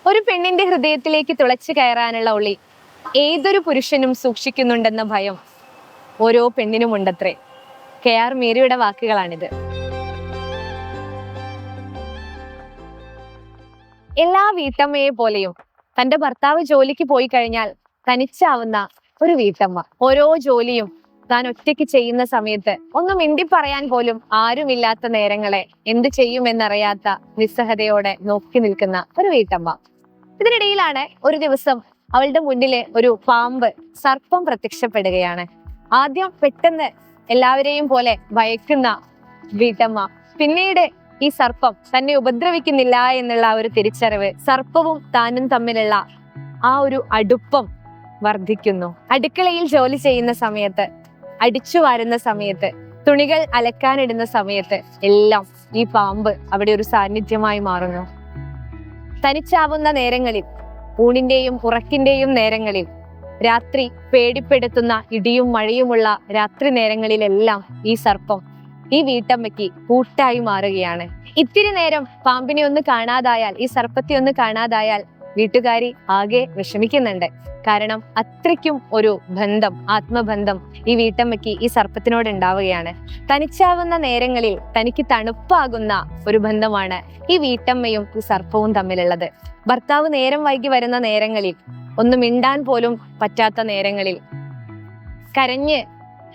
ഒരു പെണ്ണിന്റെ ഹൃദയത്തിലേക്ക് തുളച്ചു കയറാനുള്ള ഉള്ളി ഏതൊരു പുരുഷനും സൂക്ഷിക്കുന്നുണ്ടെന്ന ഭയം ഓരോ പെണ്ണിനും ഉണ്ടത്രേ. KR മീരയുടെ വാക്കുകളാണിത്. എല്ലാ വീട്ടമ്മയെ പോലെയും തന്റെ ഭർത്താവ് ജോലിക്ക് പോയി കഴിഞ്ഞാൽ തനിച്ചാവുന്ന ഒരു വീട്ടമ്മ. ഓരോ ജോലിയും താൻ ഒറ്റയ്ക്ക് ചെയ്യുന്ന സമയത്ത് ഒന്നും മിണ്ടി പറയാൻ പോലും ആരുമില്ലാത്ത നേരങ്ങളെ എന്ത് ചെയ്യുമെന്നറിയാത്ത നിസ്സഹതയോടെ നോക്കി നിൽക്കുന്ന ഒരു വീട്ടമ്മ. ഇതിനിടയിലാണ് ഒരു ദിവസം അവളുടെ മുന്നില് ഒരു പാമ്പ്, സർപ്പം പ്രത്യക്ഷപ്പെടുകയാണ്. ആദ്യം പെട്ടെന്ന് എല്ലാവരെയും പോലെ ഭയക്കുന്ന വീട്ടമ്മ പിന്നീട് ഈ സർപ്പം തന്നെ ഉപദ്രവിക്കുന്നില്ല എന്നുള്ള ഒരു തിരിച്ചറിവ്, സർപ്പവും താനും തമ്മിലുള്ള ആ ഒരു അടുപ്പം വർദ്ധിക്കുന്നു. അടുക്കളയിൽ ജോലി ചെയ്യുന്ന സമയത്ത്, അടിച്ചു വാരുന്ന സമയത്ത്, തുണികൾ അലക്കാനിടുന്ന സമയത്ത് എല്ലാം ഈ പാമ്പ് അവിടെ ഒരു സാന്നിധ്യമായി മാറുന്നു. തനിച്ചാവുന്ന നേരങ്ങളിൽ, ഊണിന്റെയും ഉറക്കിന്റെയും നേരങ്ങളിൽ, രാത്രി പേടിപ്പെടുത്തുന്ന ഇടിയും മഴയുമുള്ള രാത്രി നേരങ്ങളിലെല്ലാം ഈ സർപ്പം ഈ വീട്ടമ്മയ്ക്ക് കൂട്ടായി മാറുകയാണ്. ഇത്തിരി നേരം പാമ്പിനെ ഒന്ന് കാണാതായാൽ, ഈ സർപ്പത്തെ ഒന്ന് കാണാതായാൽ വീട്ടുകാരി ആകെ വിഷമിക്കുന്നുണ്ട്. കാരണം അത്രയ്ക്കും ഒരു ബന്ധം, ആത്മബന്ധം ഈ വീട്ടമ്മയ്ക്ക് ഈ സർപ്പത്തിനോട് ഉണ്ടാവുകയാണ്. തനിച്ചാവുന്ന നേരങ്ങളിൽ തനിക്ക് തണുപ്പാകുന്ന ഒരു ബന്ധമാണ് ഈ വീട്ടമ്മയും ഈ സർപ്പവും തമ്മിലുള്ളത്. ഭർത്താവ് നേരം വൈകി വരുന്ന നേരങ്ങളിൽ, ഒന്ന് മിണ്ടാൻ പോലും പറ്റാത്ത നേരങ്ങളിൽ, കരഞ്ഞ്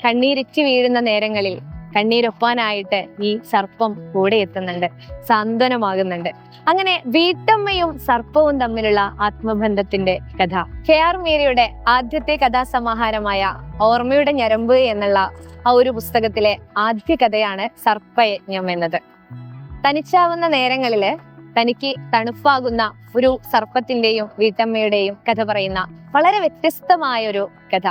കണ്ണീരിറ്റി വീഴുന്ന നേരങ്ങളിൽ കണ്ണീരൊപ്പാനായിട്ട് ഈ സർപ്പം കൂടെ എത്തുന്നുണ്ട്, സാന്ത്വനമാകുന്നുണ്ട്. അങ്ങനെ വീട്ടമ്മയും സർപ്പവും തമ്മിലുള്ള ആത്മബന്ധത്തിന്റെ കഥ. KR മീരയുടെ ആദ്യത്തെ കഥാസമാഹാരമായ ഓർമ്മയുടെ ഞരമ്പ് എന്നുള്ള ആ ഒരു പുസ്തകത്തിലെ ആദ്യ കഥയാണ് സർപ്പയജ്ഞം എന്നത്. തനിച്ചാവുന്ന നേരങ്ങളില് തനിക്ക് തണുപ്പാകുന്ന ഒരു സർപ്പത്തിന്റെയും വീട്ടമ്മയുടെയും കഥ പറയുന്ന വളരെ വ്യത്യസ്തമായ ഒരു കഥ.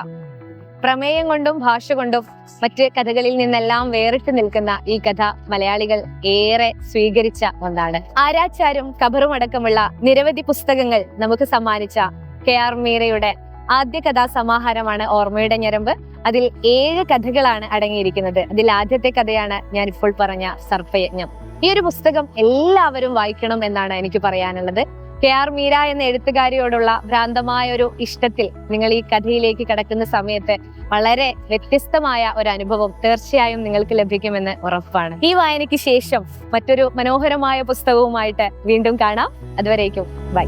പ്രമേയം കൊണ്ടും ഭാഷ കൊണ്ടും മറ്റ് കഥകളിൽ നിന്നെല്ലാം വേറിട്ട് നിൽക്കുന്ന ഈ കഥ മലയാളികൾ ഏറെ സ്വീകരിച്ച ഒന്നാണ്. ആരാച്ചാരും ഖബറും അടക്കമുള്ള നിരവധി പുസ്തകങ്ങൾ നമുക്ക് സമ്മാനിച്ച KR മീരയുടെ ആദ്യ കഥാസമാഹാരമാണ് ഓർമ്മയുടെ ഞരമ്പ്. അതിൽ 7 കഥകളാണ് അടങ്ങിയിരിക്കുന്നത്. അതിൽ ആദ്യത്തെ കഥയാണ് ഞാൻ ഇപ്പോൾ പറഞ്ഞ സർപ്പയജ്ഞം. ഈ ഒരു പുസ്തകം എല്ലാവരും വായിക്കണം എന്നാണ് എനിക്ക് പറയാനുള്ളത്. KR മീര എന്ന എഴുത്തുകാരിയോടുള്ള ഭ്രാന്തമായ ഒരു ഇഷ്ടത്തിൽ നിങ്ങൾ ഈ കഥയിലേക്ക് കടക്കുന്ന സമയത്ത് വളരെ വ്യത്യസ്തമായ ഒരു അനുഭവം തീർച്ചയായും നിങ്ങൾക്ക് ലഭിക്കുമെന്ന് ഉറപ്പാണ്. ഈ വായനയ്ക്ക് ശേഷം മറ്റൊരു മനോഹരമായ പുസ്തകവുമായിട്ട് വീണ്ടും കാണാം. അതുവരേക്കും ബൈ.